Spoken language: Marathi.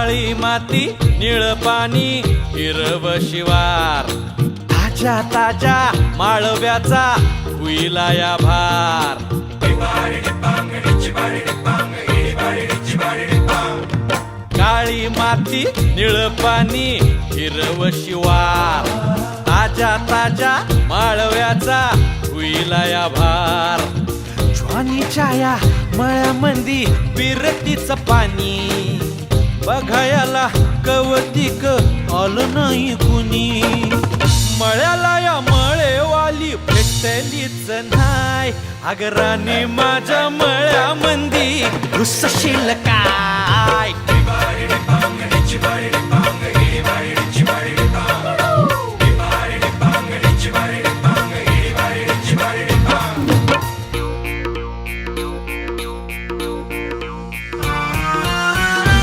काळी माती निळ पाणी हिरव शिवार ताज्या ताज्या माळव्याचा हुईला या भार काळी माती निळ पाणी हिरव शिवार ताज्या ताज्या माळव्याचा हुईला या भार ज्वानीच्या या मळ्यामंदी बिरतीच पाणी बघायला कवतिक आलं नाही कुणी मळ्याला या मळेवाली भेटलीच नाय अगराने माझ्या मळ्यामंदी घुसशील